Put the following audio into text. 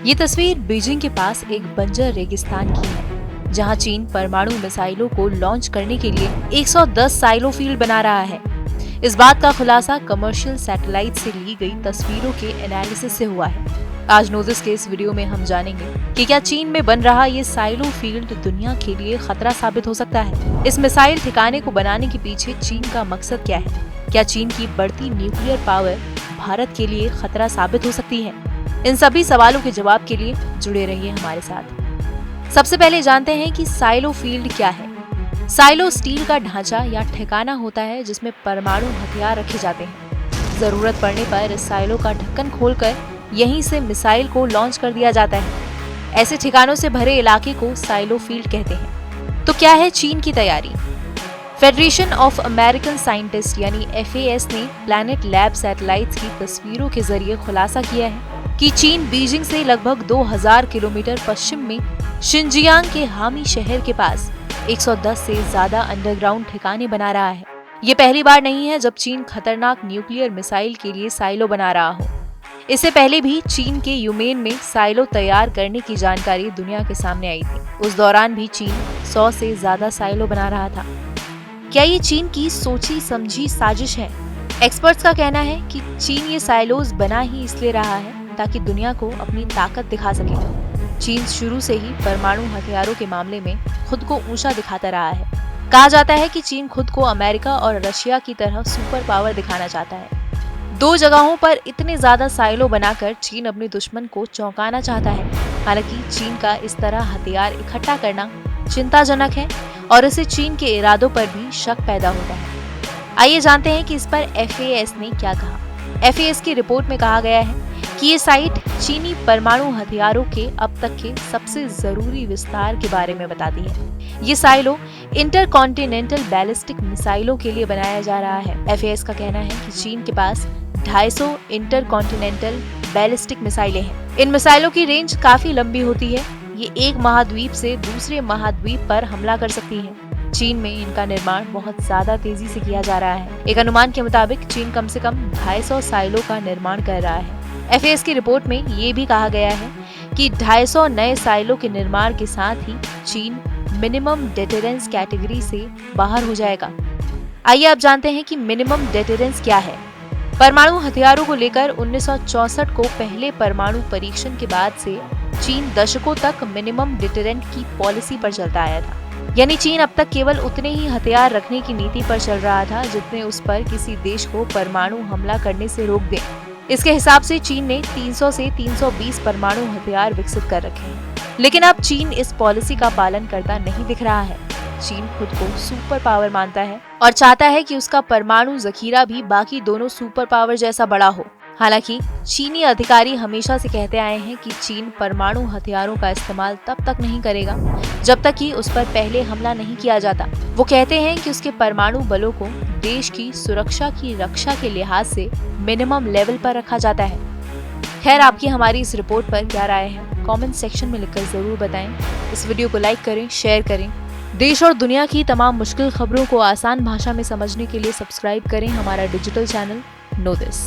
ये तस्वीर बीजिंग के पास एक बंजर रेगिस्तान की है, जहां चीन परमाणु मिसाइलों को लॉन्च करने के लिए 110 साइलो फील्ड बना रहा है। इस बात का खुलासा कमर्शियल सैटेलाइट से ली गई तस्वीरों के एनालिसिस से हुआ है। आज नोटिस के इस वीडियो में हम जानेंगे कि क्या चीन में बन रहा ये साइलो फील्ड दुनिया के लिए खतरा साबित हो सकता है। इस मिसाइल ठिकाने को बनाने के पीछे चीन का मकसद क्या है? क्या चीन की बढ़ती न्यूक्लियर पावर भारत के लिए खतरा साबित हो सकती है? इन सभी सवालों के जवाब के लिए जुड़े रहिए हमारे साथ। सबसे पहले जानते हैं कि साइलो फील्ड क्या है। साइलो स्टील का ढांचा या ठिकाना होता है जिसमें परमाणु हथियार रखे जाते हैं। जरूरत पड़ने पर इस साइलो का ढक्कन खोलकर यहीं से मिसाइल को लॉन्च कर दिया जाता है। ऐसे ठिकानों से भरे इलाके को साइलो फील्ड कहते हैं। तो क्या है चीन की तैयारी? फेडरेशन ऑफ अमेरिकन साइंटिस्ट यानी FAS ने प्लैनेट लैब सैटेलाइट्स की तस्वीरों के जरिए खुलासा किया है कि चीन बीजिंग से लगभग 2000 किलोमीटर पश्चिम में शिनजियांग के हामी शहर के पास 110 से ज्यादा अंडरग्राउंड ठिकाने बना रहा है। ये पहली बार नहीं है जब चीन खतरनाक न्यूक्लियर मिसाइल के लिए साइलो बना रहा हो। इससे पहले भी चीन के यूमेन में साइलो तैयार करने की जानकारी दुनिया के सामने आई थी। उस दौरान भी चीन 100 से ज्यादा साइलो बना रहा था। क्या ये चीन की सोची समझी साजिश है? एक्सपर्ट्स का कहना है कि चीन ये साइलोज बना ही इसलिए रहा है ताकि दुनिया को अपनी ताकत दिखा सके। चीन शुरू से ही परमाणु हथियारों के मामले में खुद को ऊंचा दिखाता रहा है। कहा जाता है कि चीन खुद को अमेरिका और रशिया की तरह सुपर पावर दिखाना चाहता है। 2 जगहों पर इतने ज्यादा साइलो बनाकर चीन अपने दुश्मन को चौंकाना चाहता है। हालांकि चीन का इस तरह हथियार इकट्ठा करना चिंताजनक है और इससे चीन के इरादों पर भी शक पैदा होता है। आइए जानते हैं कि इस पर FAS ने क्या कहा। FAS की रिपोर्ट में कहा गया है कि ये साइट चीनी परमाणु हथियारों के अब तक के सबसे जरूरी विस्तार के बारे में बताती है। ये साइलो इंटरकॉन्टिनेंटल बैलिस्टिक मिसाइलों के लिए बनाया जा रहा है। FAS का कहना है कि चीन के पास 250 इंटरकॉन्टिनेंटल बैलिस्टिक मिसाइलें हैं। इन मिसाइलों की रेंज काफी लंबी होती है। ये एक महाद्वीप से दूसरे महाद्वीप पर हमला कर सकती है। चीन में इनका निर्माण बहुत ज्यादा तेजी से किया जा रहा है। एक अनुमान के मुताबिक चीन कम से कम 250 साइलो का निर्माण कर रहा है। FAS की रिपोर्ट में ये भी कहा गया है कि 250 नए साइलो के निर्माण के साथ ही चीन मिनिमम डेटरेंस कैटेगरी से बाहर हो जाएगा। आइए अब जानते हैं कि मिनिमम डेटरेंस क्या है। परमाणु हथियारों को लेकर 1964 को पहले परमाणु परीक्षण के बाद से चीन दशकों तक मिनिमम डिटरेंट की पॉलिसी पर चलता आया था। यानी चीन अब तक केवल उतने ही हथियार रखने की नीति पर चल रहा था जितने उस पर किसी देश को परमाणु हमला करने से रोक दें। इसके हिसाब से चीन ने 300 से 320 परमाणु हथियार विकसित कर रखे हैं। लेकिन अब चीन इस पॉलिसी का पालन करता नहीं दिख रहा है। चीन खुद को सुपर पावर मानता है और चाहता है कि उसका परमाणु जखीरा भी बाकी दोनों सुपर पावर जैसा बड़ा हो। हालांकि चीनी अधिकारी हमेशा से कहते आए हैं कि चीन परमाणु हथियारों का इस्तेमाल तब तक नहीं करेगा जब तक कि उस पर पहले हमला नहीं किया जाता। वो कहते हैं कि उसके परमाणु बलों को देश की सुरक्षा की रक्षा के लिहाज से मिनिमम लेवल पर रखा जाता है। खैर, आपकी हमारी इस रिपोर्ट पर क्या राय है? कमेंट सेक्शन में लिखकर जरूर बताएं। इस वीडियो को लाइक करें, शेयर करें। देश और दुनिया की तमाम मुश्किल खबरों को आसान भाषा में समझने के लिए सब्सक्राइब करें हमारा डिजिटल चैनल नो दिस।